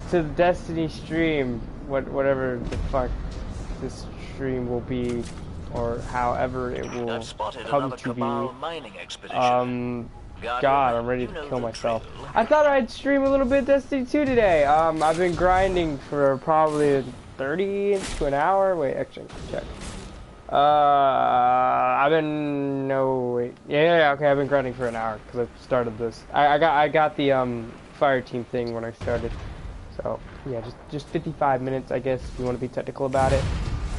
to the Destiny stream, whatever the fuck this stream will be, or however it will come to be. God, I'm ready to kill myself. I thought I'd stream a little bit of Destiny 2 today. I've been grinding for probably 30 to an hour. Wait, actually, check. I've been okay. I've been grinding for an hour because I started this. I got the fire team thing when I started. So yeah, just 55 minutes, I guess, if you want to be technical about it.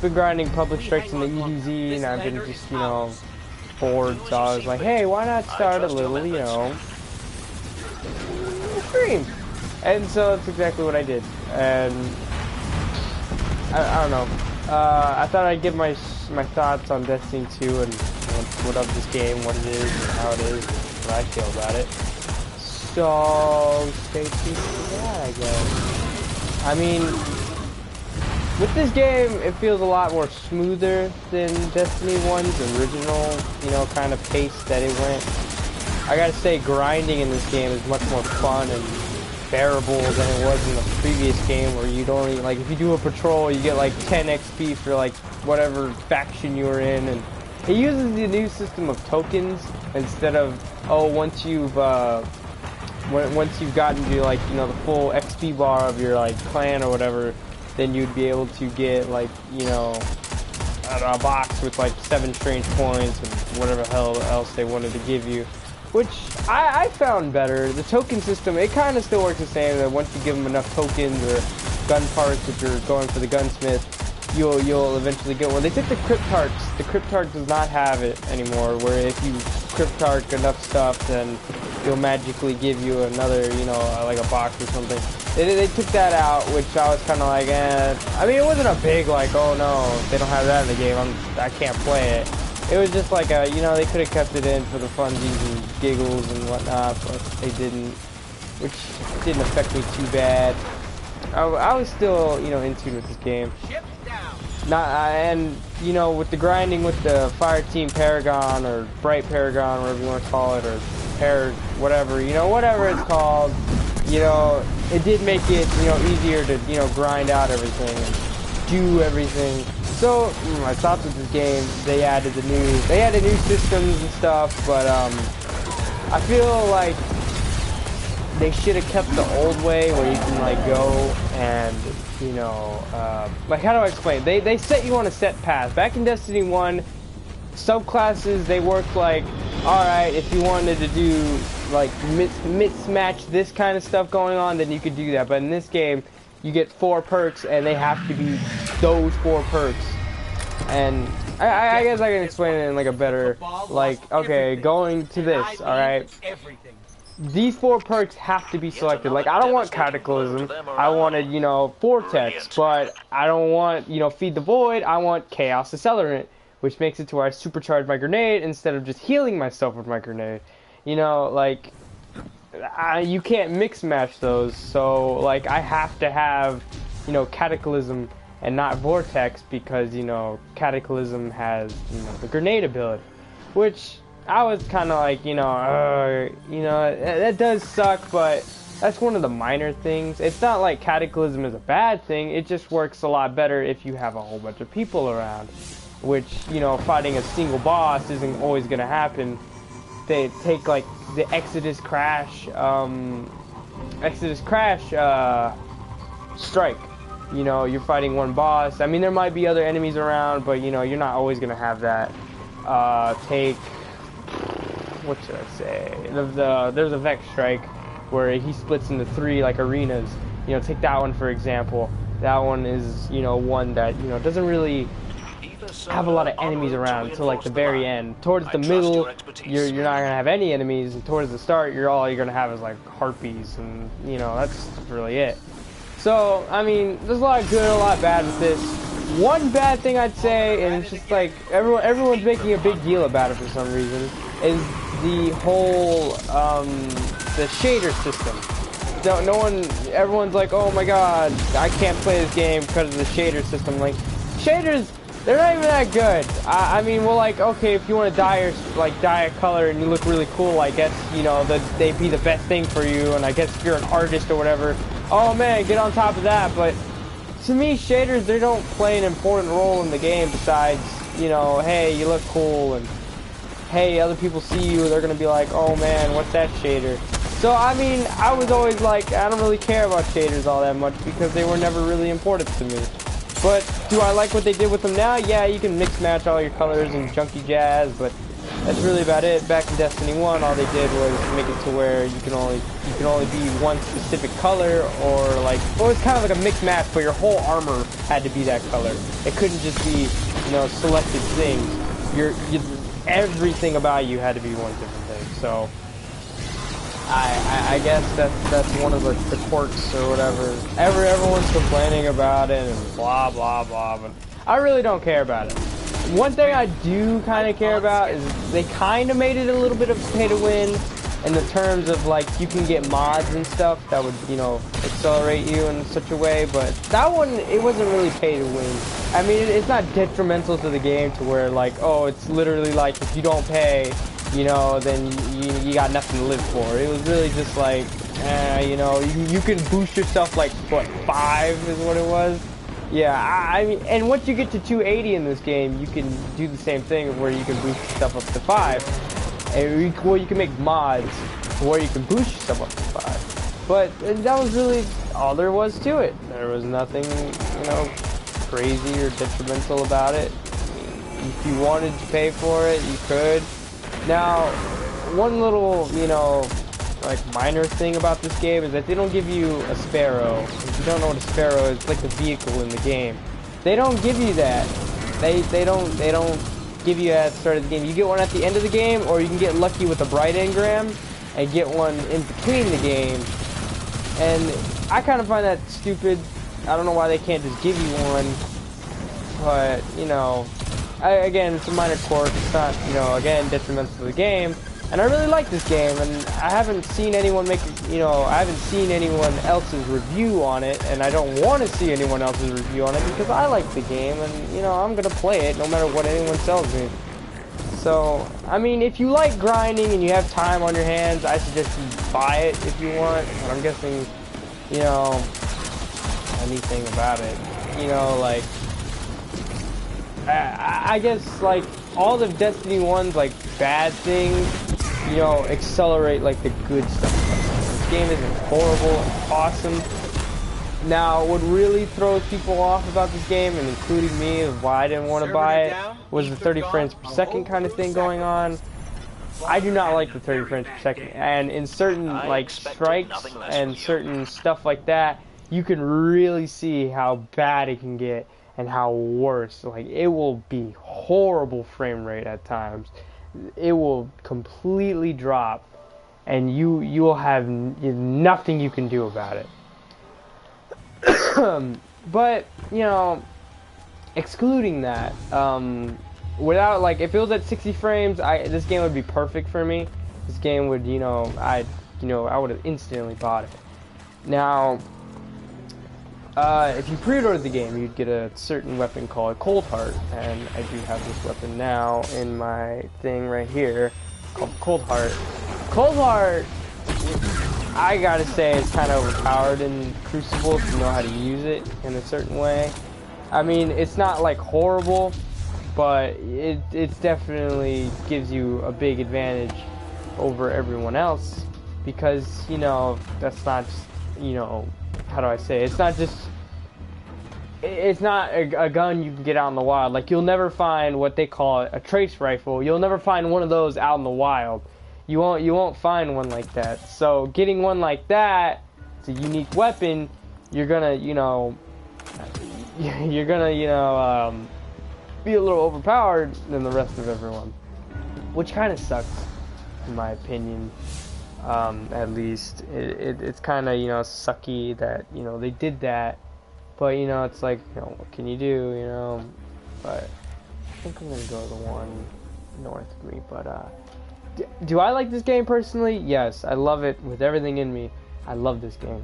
Been grinding public strikes in the EDZ, and I've been just, you know, bored, so I was like, hey, why not start a little, you know, stream? And so that's exactly what I did. And I don't know. I thought I'd give my thoughts on Destiny 2 and what of this game, what it is, and how it is, and what I feel about it. So stay tuned for that, I guess. I mean, with this game, it feels a lot more smoother than Destiny 1's original, you know, kind of pace that it went. I gotta say, grinding in this game is much more fun and bearable than it was in the previous game, where you'd only, like, if you do a patrol, you get like 10 XP for like whatever faction you were in, and it uses the new system of tokens instead of, oh, once you've gotten to, like, you know, the full XP bar of your, like, clan or whatever, then you'd be able to get, like, you know, I don't know, a box with like 7 strange points and whatever the hell else they wanted to give you, which I found better. The token system, it kind of still works the same, that once you give them enough tokens or gun parts, if you're going for the gunsmith, you'll eventually get one. They took the Cryptarchs. The Cryptarch does not have it anymore, where if you Cryptarch enough stuff, then it'll magically give you another, you know, like a box or something. They took that out, which I was kind of like, eh. I mean, it wasn't a big, like, oh no, they don't have that in the game, I can't play it. It was just like a, you know, they could have kept it in for the funsies and giggles and whatnot, but they didn't, which didn't affect me too bad. I was still, you know, in tune with this game. And, you know, with the grinding with the Fire Team Paragon, or Bright Paragon, whatever you want to call it, or whatever, you know, whatever it's called, you know, it did make it, you know, easier to, you know, grind out everything and do everything. So, my thoughts with this game, they added new systems and stuff, but, I feel like they should have kept the old way where you can, like, go and, you know, like, how do I explain? They set you on a set path. Back in Destiny 1, subclasses, they worked like, alright, if you wanted to do, like, mismatch this kind of stuff going on, then you could do that. But in this game, you get 4 perks, and they have to be those 4 perks. And I guess I can explain it in, like, a better, like, okay, going to this, alright? These 4 perks have to be selected. Like, I don't want Cataclysm. I wanted, you know, Vortex, but I don't want, you know, Feed the Void. I want Chaos Accelerant, which makes it to where I supercharge my grenade instead of just healing myself with my grenade. You know, like, you can't mix match those, so, like, I have to have, you know, Cataclysm and not Vortex, because, you know, Cataclysm has, you know, the grenade ability, which I was kind of like, you know, that does suck, but that's one of the minor things. It's not like Cataclysm is a bad thing, it just works a lot better if you have a whole bunch of people around, which, you know, fighting a single boss isn't always going to happen. They take, like, the Exodus Crash strike. You know, you're fighting one boss. I mean, there might be other enemies around, but, you know, you're not always going to have that. Take, what should I say? There's a Vex Strike where he splits into 3, like, arenas. You know, take that one, for example. That one is, you know, one that, you know, doesn't really have a lot of enemies around until, like, the very end. Towards the middle, you're not gonna have any enemies, and towards the start, all you're gonna have is, like, harpies, and, you know, that's really it. So, I mean, there's a lot of good, a lot of bad with this. One bad thing I'd say, and it's just like everyone's making a big deal about it for some reason, is the whole the shader system. Everyone's like, oh my god, I can't play this game because of the shader system. Like, shaders, they're not even that good. I mean, well, like, okay, if you want to dye a color and you look really cool, I guess, you know, they'd be the best thing for you. And I guess if you're an artist or whatever, oh man, get on top of that. But to me, shaders, they don't play an important role in the game besides, you know, hey, you look cool, and hey, other people see you, they're gonna be like, oh man, what's that shader? So, I mean, I was always like, I don't really care about shaders all that much because they were never really important to me. But do I like what they did with them now? Yeah, you can mix match all your colors and junky jazz, but that's really about it. Back in Destiny 1, all they did was make it to where you can only be one specific color, or like, well, it's kind of like a mix match where your whole armor had to be that color. It couldn't just be, you know, selected things. Everything about you had to be one different thing. So I guess that's one of the quirks or whatever. Everyone's complaining about it and blah blah blah, but I really don't care about it. One thing I do kind of care about is they kind of made it a little bit of pay to win in the terms of like you can get mods and stuff that would, you know, accelerate you in such a way, but that one, it wasn't really pay to win. I mean, it's not detrimental to the game to where like, oh, it's literally like if you don't pay, you know, then you got nothing to live for. It was really just like, you know, you can boost yourself like, what, 5 is what it was? Yeah, I mean, and once you get to 280 in this game, you can do the same thing where you can boost yourself up to 5. And well, you can make mods where you can boost yourself up to 5. But that was really all there was to it. There was nothing, you know, crazy or detrimental about it. If you wanted to pay for it, you could. Now, one little, you know, like minor thing about this game is that they don't give you a sparrow. If you don't know what a sparrow is, it's like the vehicle in the game. They don't give you that. They don't give you at the start of the game. You get one at the end of the game, or you can get lucky with a bright engram and get one in between the game. And I kind of find that stupid. I don't know why they can't just give you one. But, you know, again, it's a minor quirk. It's not, you know, again, detrimental to the game. And I really like this game, and I haven't seen anyone make, you know, I haven't seen anyone else's review on it, and I don't want to see anyone else's review on it because I like the game, and, you know, I'm going to play it no matter what anyone tells me. So, I mean, if you like grinding and you have time on your hands, I suggest you buy it if you want, but I'm guessing, you know, anything about it, you know, like, I guess, like, all the Destiny 1's, like, bad things, you know, accelerate, like, the good stuff. This game isn't horrible, it's awesome. Now, what really throws people off about this game, and including me, of why I didn't want to buy it, was the 30 frames per second kind of thing going on. I do not like the 30 frames per second, and in certain, like, strikes and certain stuff like that, you can really see how bad it can get. And how worse, like, it will be horrible frame rate at times. It will completely drop, and you will have nothing you can do about it. But, you know, excluding that, without, like, if it was at 60 frames, this game would be perfect for me. This game would, you know, I would have instantly bought it. Now, if you pre-ordered the game, you'd get a certain weapon called Cold Heart, and I do have this weapon now in my thing right here, called Cold Heart. Cold Heart, I gotta say, it's kind of overpowered in Crucible if you know how to use it in a certain way. I mean, it's not like horrible, but it's definitely gives you a big advantage over everyone else, because, you know, that's not just, you know, how do I say it? It's not a gun you can get out in the wild. Like, you'll never find what they call a trace rifle. You'll never find one of those out in the wild. You won't find one like that. So getting one like that, it's a unique weapon. You're gonna, you know, be a little overpowered than the rest of everyone, which kind of sucks, in my opinion. At least it's kind of, you know, sucky that, you know, they did that, but, you know, it's like, you know, what can you do, you know? But I think I'm gonna go to the one north of me. But do I like this game personally? Yes, I love it with everything in me. I love this game.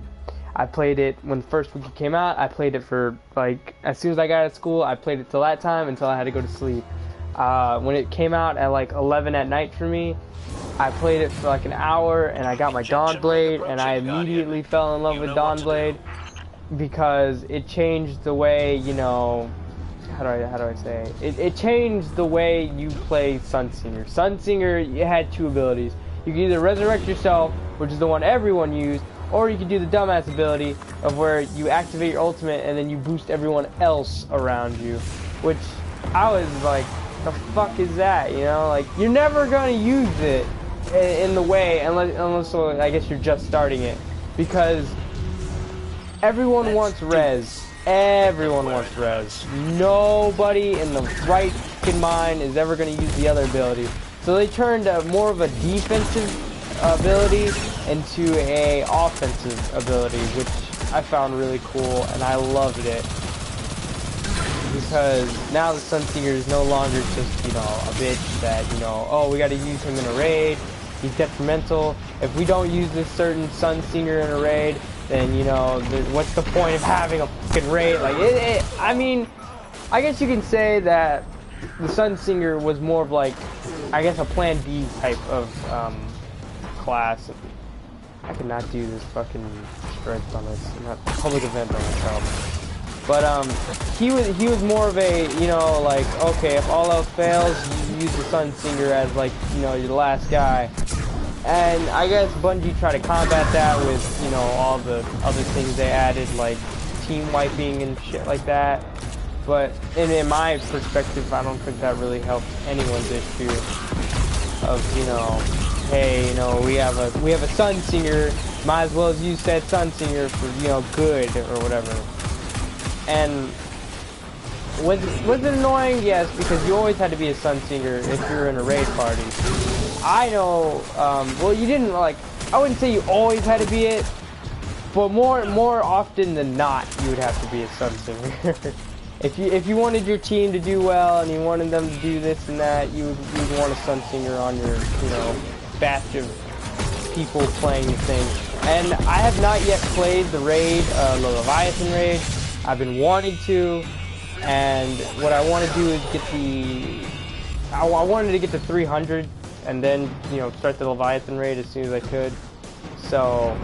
I played it when the first week it came out. I played it for, like, as soon as I got out of school, I played it till that time until I had to go to sleep. When it came out at like 11 at night for me, I played it for like an hour, and I got my Dawn Blade, and I immediately fell in love with Dawn Blade because it changed the way, you know, how do I say it changed the way you play Sunsinger. Sunsinger, you had two abilities. You could either resurrect yourself, which is the one everyone used, or you could do the dumbass ability of where you activate your ultimate and then you boost everyone else around you, which I was like, the fuck is that, you know? Like, you're never gonna use it in the way unless I guess you're just starting it, because everyone wants res. Everyone wants res. Nobody in the right fucking mind is ever gonna use the other ability. So they turned more of a defensive ability into a offensive ability, which I found really cool, and I loved it. Because now the Sunsinger is no longer just, you know, a bitch that, you know, oh, we gotta use him in a raid, he's detrimental. If we don't use this certain Sunsinger in a raid, then, you know, what's the point of having a fucking raid? Like, I mean, I guess you can say that the Sunsinger was more of like, I guess, a Plan B type of class. I could not do this fucking strength on this, not public event on myself. But he was more of a, you know, like, okay, if all else fails, you use the Sunsinger as, like, you know, your last guy. And I guess Bungie tried to combat that with, you know, all the other things they added, like team wiping and shit like that. But in my perspective, I don't think that really helped anyone's issue of, you know, hey, you know, we have a Sunsinger, might as well as use that Sunsinger for, you know, good or whatever. And was it annoying? Yes, because you always had to be a Sunsinger if you're in a raid party. I know, well, you didn't, like, I wouldn't say you always had to be it, but more often than not, you would have to be a Sunsinger. If you wanted your team to do well and you wanted them to do this and that, you'd want a Sunsinger on your, you know, batch of people playing the thing. And I have not yet played the raid, the Leviathan raid. I've been wanting to, and what I want to do is get I wanted to get to 300 and then, you know, start the Leviathan raid as soon as I could. So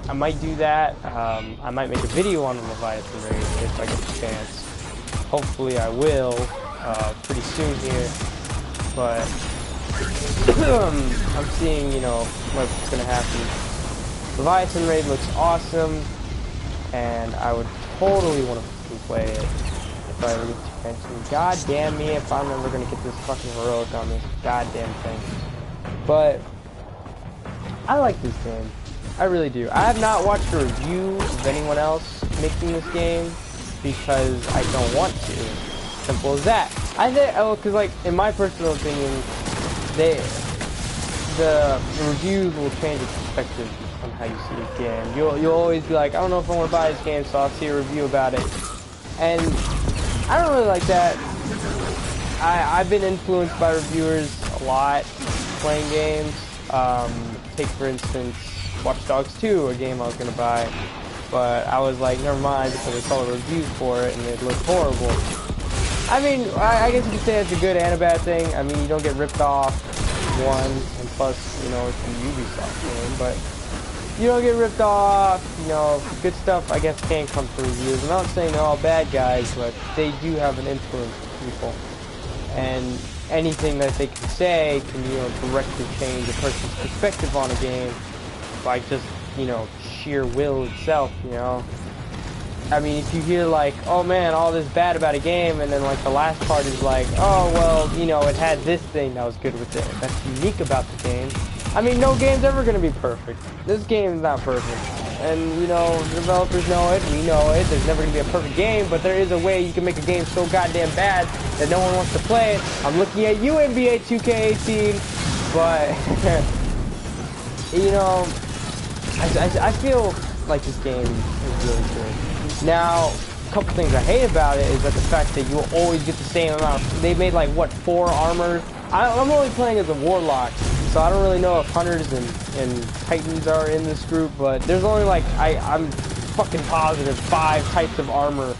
I might do that. I might make a video on the Leviathan raid if I get the chance. Hopefully I will pretty soon here. But I'm seeing, you know, what's gonna happen. Leviathan raid looks awesome, and I would totally want to play it if I ever get the chance. God damn me if I'm ever gonna get this fucking heroic on this goddamn thing. But I like this game. I really do. I have not watched a review of anyone else making this game because I don't want to. Simple as that. I think, oh, because like in my personal opinion, the reviews will change the perspective on how you see a game. You'll always be like, I don't know if I want to buy this game, so I'll see a review about it. And I don't really like that. I've been influenced by reviewers a lot playing games. Take for instance Watch Dogs 2, a game I was gonna buy, but I was like, never mind, because I saw the reviews for it and it looked horrible. I mean, I guess you could say it's a good and a bad thing. I mean, you don't get ripped off, one, and plus, you know, it's a Ubisoft game, but you don't get ripped off, you know, good stuff I guess can come through reviews. I'm not saying they're all bad guys, but they do have an influence on people. And anything that they can say can, you know, directly change a person's perspective on a game by just, you know, sheer will itself, you know. I mean, if you hear like, oh man, all this bad about a game, and then like the last part is like, oh well, you know, it had this thing that was good with it, that's unique about the game. I mean, no game's ever gonna be perfect. This game is not perfect. And, you know, developers know it, we know it, there's never gonna be a perfect game, but there is a way you can make a game so goddamn bad that no one wants to play it. I'm looking at you, NBA 2K18, but, you know, I feel like this game is really good. Now, a couple things I hate about it is that the fact that you will always get the same amount. They made like, what, 4 armors? I'm only playing as a warlock, so I don't really know if hunters and titans are in this group, but there's only like, I'm fucking positive 5 types of armor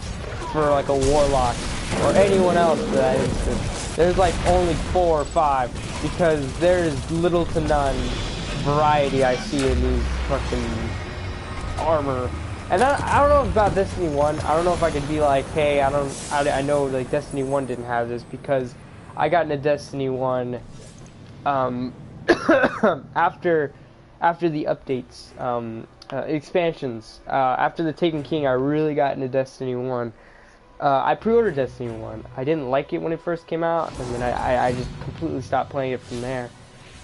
for like a warlock, or anyone else for that instance. There's like only 4 or 5. because there's little to none variety I see in these fucking armor. And I don't know about Destiny 1. I don't know if I could be like, hey, I know like Destiny 1 didn't have this, because I got into Destiny 1 after the updates, expansions. After the Taken King, I really got into Destiny 1. I pre-ordered Destiny 1. I didn't like it when it first came out, and then I just completely stopped playing it from there.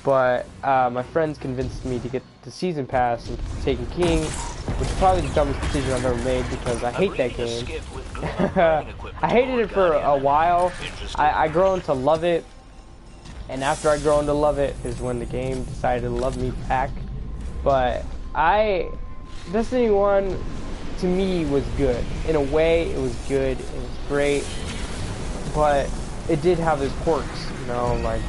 But my friends convinced me to get the Season Pass and Taken King, which is probably the dumbest decision I've ever made, because I hate that game. I hated it for a while. I grown to love it, and after I grown to love it is when the game decided to love me back. But Destiny 1 to me was good. In a way, it was good, it was great, but it did have its quirks, you know, like,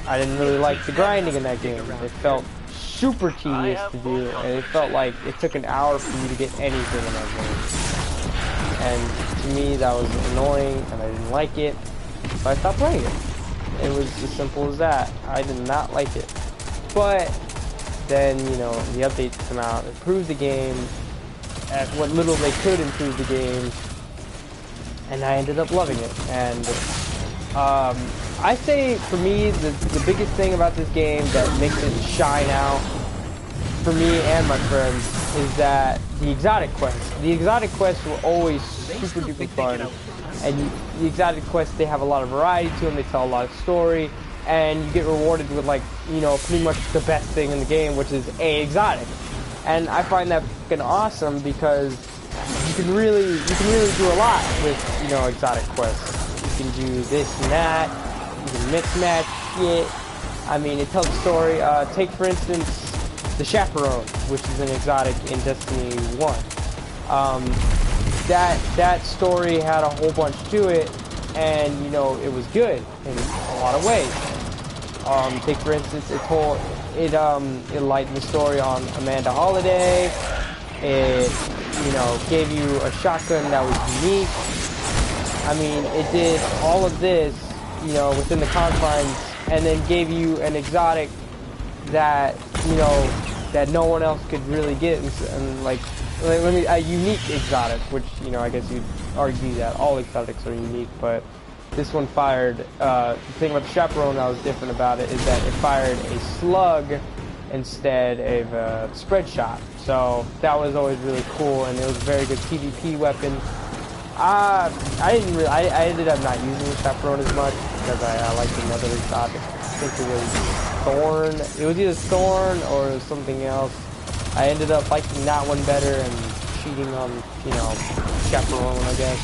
I didn't really like the grinding in that game. It felt super tedious to do, and it felt like it took an hour for you to get anything in that game. And to me, that was annoying, and I didn't like it, so I stopped playing it. It was as simple as that. I did not like it. But then, you know, the updates come out, improved the game, at what little they could improve the game, and I ended up loving it. And I say, for me, the biggest thing about this game that makes it shine out for me and my friends is that the exotic quests. The exotic quests were always super duper fun, and the exotic quests, they have a lot of variety to them. They tell a lot of story, and you get rewarded with, like, you know, pretty much the best thing in the game, which is a exotic. And I find that fucking awesome, because you can really do a lot with, you know, exotic quests. You can do this and that. You can mix match shit. I mean, it tells a story. Take for instance the Chaperone, which is an exotic in Destiny 1. That story had a whole bunch to it, and you know, it was good in a lot of ways. Take for instance, it lightened the story on Amanda Holiday. It, you know, gave you a shotgun that was unique. I mean, it did all of this, you know, within the confines, and then gave you an exotic that, you know, that no one else could really get, and like a unique exotic, which, you know, I guess you'd argue that all exotics are unique, but this one fired, the thing about the Chaperone that was different about it is that it fired a slug instead of a spread shot. So that was always really cool, and it was a very good PvP weapon. I ended up not using the Chaperone as much because I liked another exotic. I think it was Thorn. It was either Thorn or it was something else. I ended up liking that one better and cheating on, you know, Chaperone, I guess.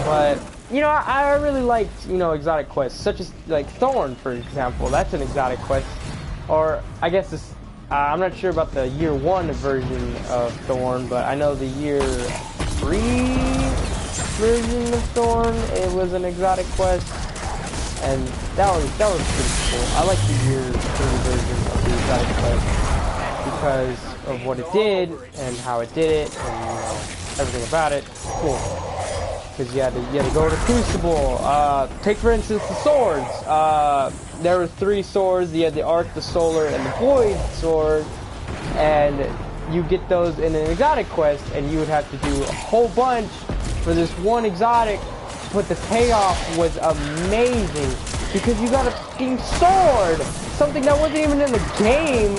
But, you know, I really liked, you know, exotic quests, such as, like, Thorn, for example. That's an exotic quest. Or, I guess this, I'm not sure about the year 1 version of Thorn, but I know the year 3 version of Thorn, it was an exotic quest, and that was pretty cool. I like the year 3 version of the exotic quest because of what it did and how it did it, and, you know, everything about it. Cool. Because you had to go to Crucible. Take for instance the swords. There were 3 swords. You had the Arc, the Solar, and the Void sword, and you get those in an exotic quest, and you would have to do a whole bunch for this one exotic, but the payoff was amazing, because you got a fucking sword! Something that wasn't even in the game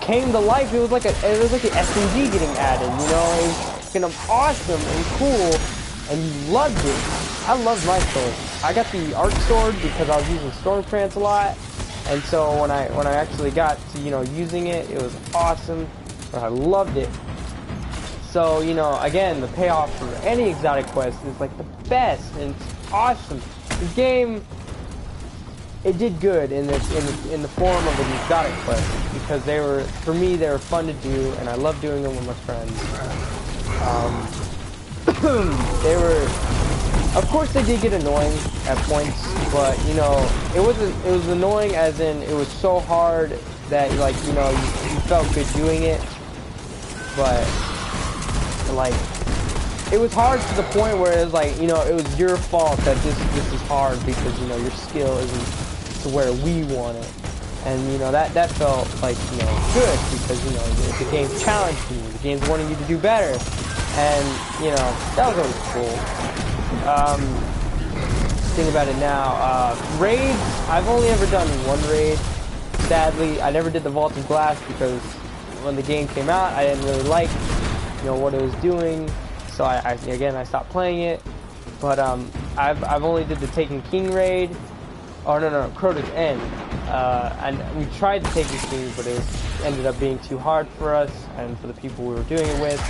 came to life. It was like an SMG getting added, you know? It was fucking awesome and cool, and you loved it. I loved my sword. I got the Arc sword because I was using Stormtrance a lot, and so when I actually got to, you know, using it, it was awesome. I loved it. So, you know, again, the payoff for any exotic quest is like the best, and it's awesome. This game, it did good in the form of an exotic quest, because they were, for me, they were fun to do, and I loved doing them with my friends. They were, of course, they did get annoying at points, but, you know, it was annoying as in it was so hard that, like, you know, you felt good doing it. But, like, it was hard to the point where it was like, you know, it was your fault that this is hard, because, you know, your skill isn't to where we want it. And, you know, that felt like, you know, good because, you know, the game's challenging you, the game's wanting you to do better. And, you know, that was always cool. Think about it now. Raids, I've only ever done one raid. Sadly, I never did the Vault of Glass because when the game came out, I didn't really like, you know, what it was doing. So I stopped playing it. But I've only did the Taken King raid. Oh no, Crota's End. And we tried the Taken King, but it ended up being too hard for us and for the people we were doing it with.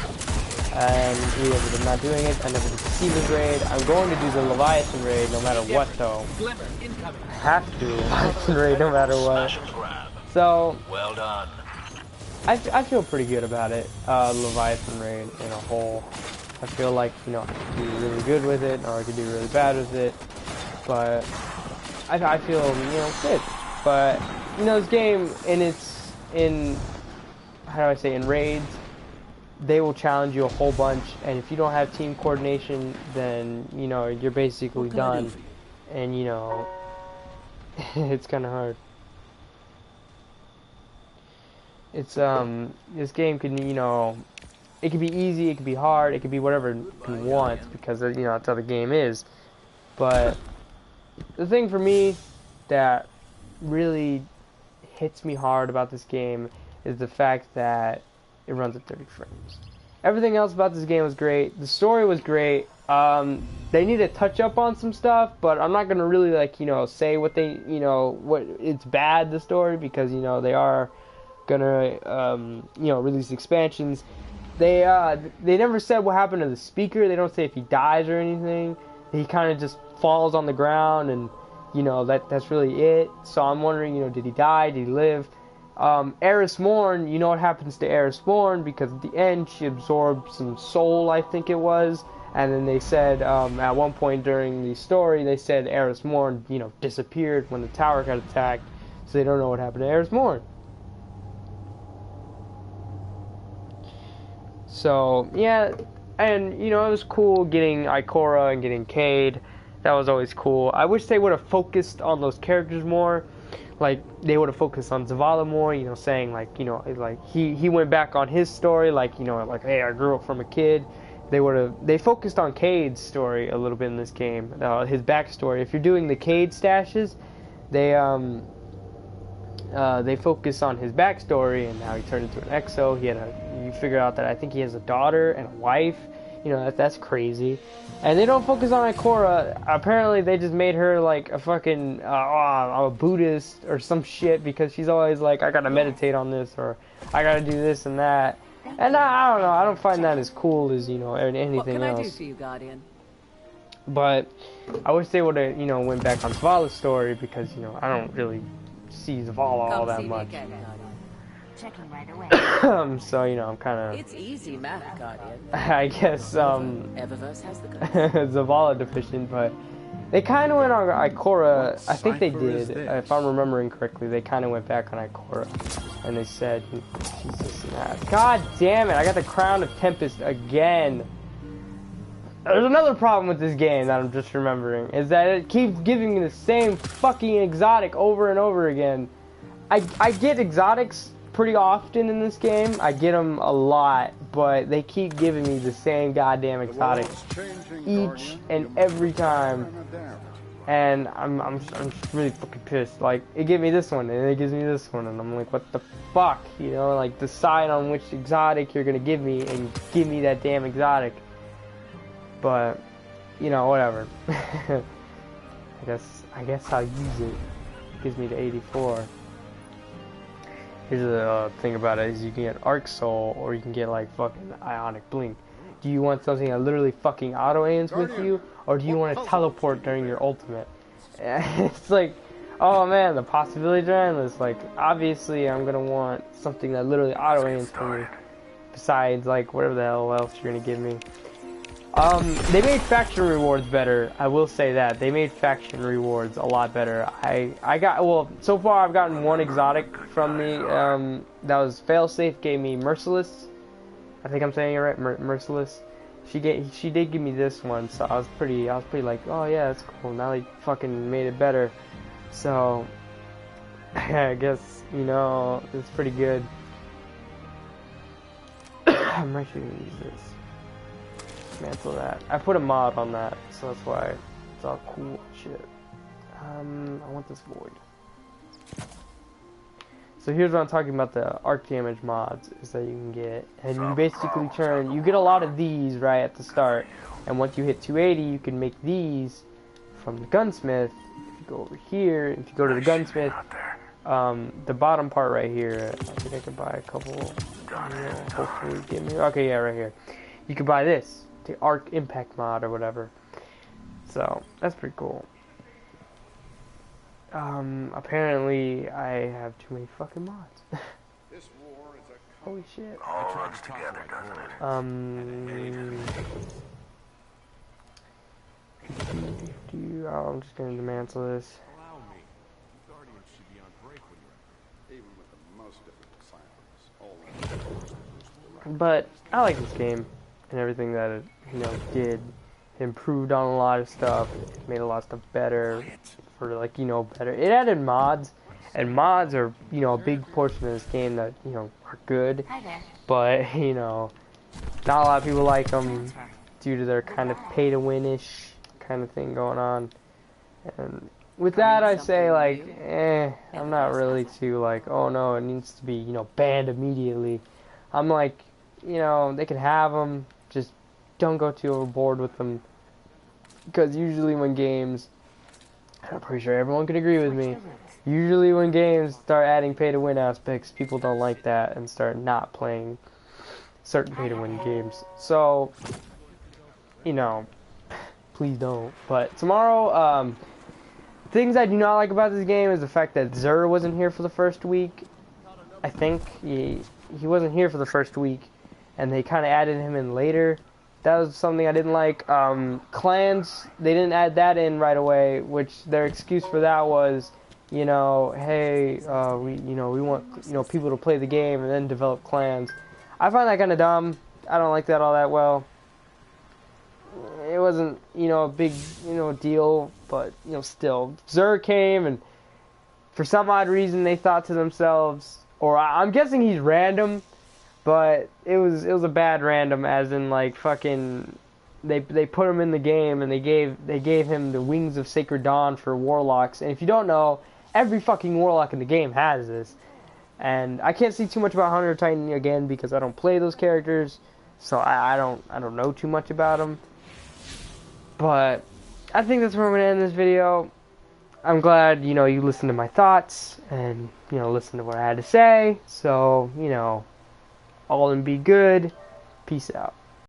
And we ended up not doing it. I never did the Seaman's raid. I'm going to do the Leviathan raid no matter what, though. I have to do the Leviathan raid no matter what. So, well done. I feel pretty good about it. Leviathan raid in a whole. I feel like, you know, I could do really good with it, or I could do really bad with it. But I feel, you know, good. But, you know, this game, how do I say, in raids, they will challenge you a whole bunch, and if you don't have team coordination, then, you know, you're basically done. And, you know, it's kind of hard. It's, this game can, you know, it can be easy, it can be hard, it can be whatever you want, because, you know, that's how the game is. But the thing for me that really hits me hard about this game is the fact that it runs at 30 frames. Everything else about this game was great. The story was great. They need to touch up on some stuff, but I'm not gonna really, like, you know, say what they, you know, what it's bad, the story, because, you know, they are gonna, you know, release expansions. They never said what happened to the speaker. They don't say if he dies or anything. He kind of just falls on the ground, and, you know, that's really it. So I'm wondering, you know, did he die? Did he live? Eris Morn, you know what happens to Eris Morn, because at the end she absorbed some soul, I think it was, and then they said, at one point during the story, they said Eris Morn, you know, disappeared when the tower got attacked, so they don't know what happened to Eris Morn. So, yeah, and, you know, it was cool getting Ikora and getting Cade. That was always cool. I wish they would have focused on those characters more. Like, they would have focused on Zavala more, you know, saying, like, you know, like, he went back on his story, like, you know, like, hey, I grew up from a kid. They focused on Cade's story a little bit in this game, his backstory. If you're doing the Cade stashes, they focus on his backstory and how he turned into an exo. You figure out that I think he has a daughter and a wife. You know, that's crazy. And they don't focus on Ikora. Apparently, they just made her like a fucking, I'm a Buddhist or some shit, because she's always like, I gotta meditate on this, or I gotta do this and that. And I don't know, I don't find that as cool as, you know, anything else. What can I do for you, Guardian? But I wish they would have, you know, went back on Zavala's story, because, you know, I don't really see Zavala all that much. Checking right away. So, you know, I'm kind of... It's easy math, Guardian. I guess, Eververse has the Zavala deficient, but they kind of went on Ikora. I think they did, if I'm remembering correctly. They kind of went back on Ikora, and they said, Jesus, God damn it, I got the Crown of Tempest again. There's another problem with this game that I'm just remembering, is that it keeps giving me the same fucking exotic over and over again. I get exotics pretty often in this game. I get them a lot, but they keep giving me the same goddamn exotic each and every time, and I'm really fucking pissed. Like, it gave me this one, and it gives me this one, and I'm like, what the fuck, you know? Like, decide on which exotic you're gonna give me, and give me that damn exotic. But, you know, whatever. I guess I'll use it. It gives me the 84. Here's the thing about it, is you can get Arc Soul, or you can get, like, fucking Ionic Blink. Do you want something that literally fucking auto-aims with you, or do you want to teleport during your ultimate? It's like, oh man, the possibilities are endless. Like, obviously I'm gonna want something that literally auto-aims for me, besides, like, whatever the hell else you're gonna give me. They made faction rewards better. I will say that. They made faction rewards a lot better. Well, so far I've gotten one exotic from the, that was Failsafe gave me Merciless. I think I'm saying it right, Merciless. She did give me this one, so I was pretty like, oh yeah, that's cool. Now they fucking made it better. So, I guess, you know, it's pretty good. I'm actually gonna use this. Dismantle that. I put a mod on that, so that's why it's all cool shit. I want this void. So here's what I'm talking about, the arc damage mods is that you can get, and you basically you get a lot of these right at the start, and once you hit 280 you can make these from the gunsmith. If you go over here, if you go to the gunsmith, the bottom part right here, I think I could buy a couple, hopefully give me, okay, yeah, right here. You could buy this, the arc impact mod or whatever, so that's pretty cool. Apparently I have too many fucking mods. This war is a Holy shit. All runs together, doesn't it? I'm just gonna dismantle this. allow me. The Guardians should be on break when you're even with the most difficult silence. All But I like this game and everything that it, you know, did. It improved on a lot of stuff. It made a lot of stuff better. For, like, you know, better. It added mods, and mods are, you know, a big portion of this game that, you know, are good. Hi there. But, you know, not a lot of people like them due to their kind of pay-to-win-ish kind of thing going on. And with that, I say, like, I'm not really too, like, oh no, it needs to be, you know, banned immediately. I'm like, you know, they can have them, just don't go too overboard with them. Because usually when games, I'm pretty sure everyone can agree with me, usually when games start adding pay-to-win aspects, people don't like that and start not playing certain pay-to-win games. So, you know, please don't. But tomorrow, things I do not like about this game is the fact that Xur wasn't here for the first week. I think he wasn't here for the first week, and they kind of added him in later. That was something I didn't like. Clans, they didn't add that in right away, which their excuse for that was, you know, hey, we want, you know, people to play the game and then develop clans. I find that kind of dumb. I don't like that all that well. It wasn't, you know, a big, you know, deal, but, you know, still. Xur came, and for some odd reason they thought to themselves, or I'm guessing he's random, but it was a bad random, as in, like, fucking, they put him in the game and they gave him the Wings of Sacred Dawn for warlocks. And if you don't know, every fucking warlock in the game has this. And I can't see too much about Hunter Titan again because I don't play those characters, so I don't know too much about them. But I think that's where I'm gonna end this video. I'm glad, you know, you listened to my thoughts and, you know, listened to what I had to say. So, you know, all and be good. Peace out.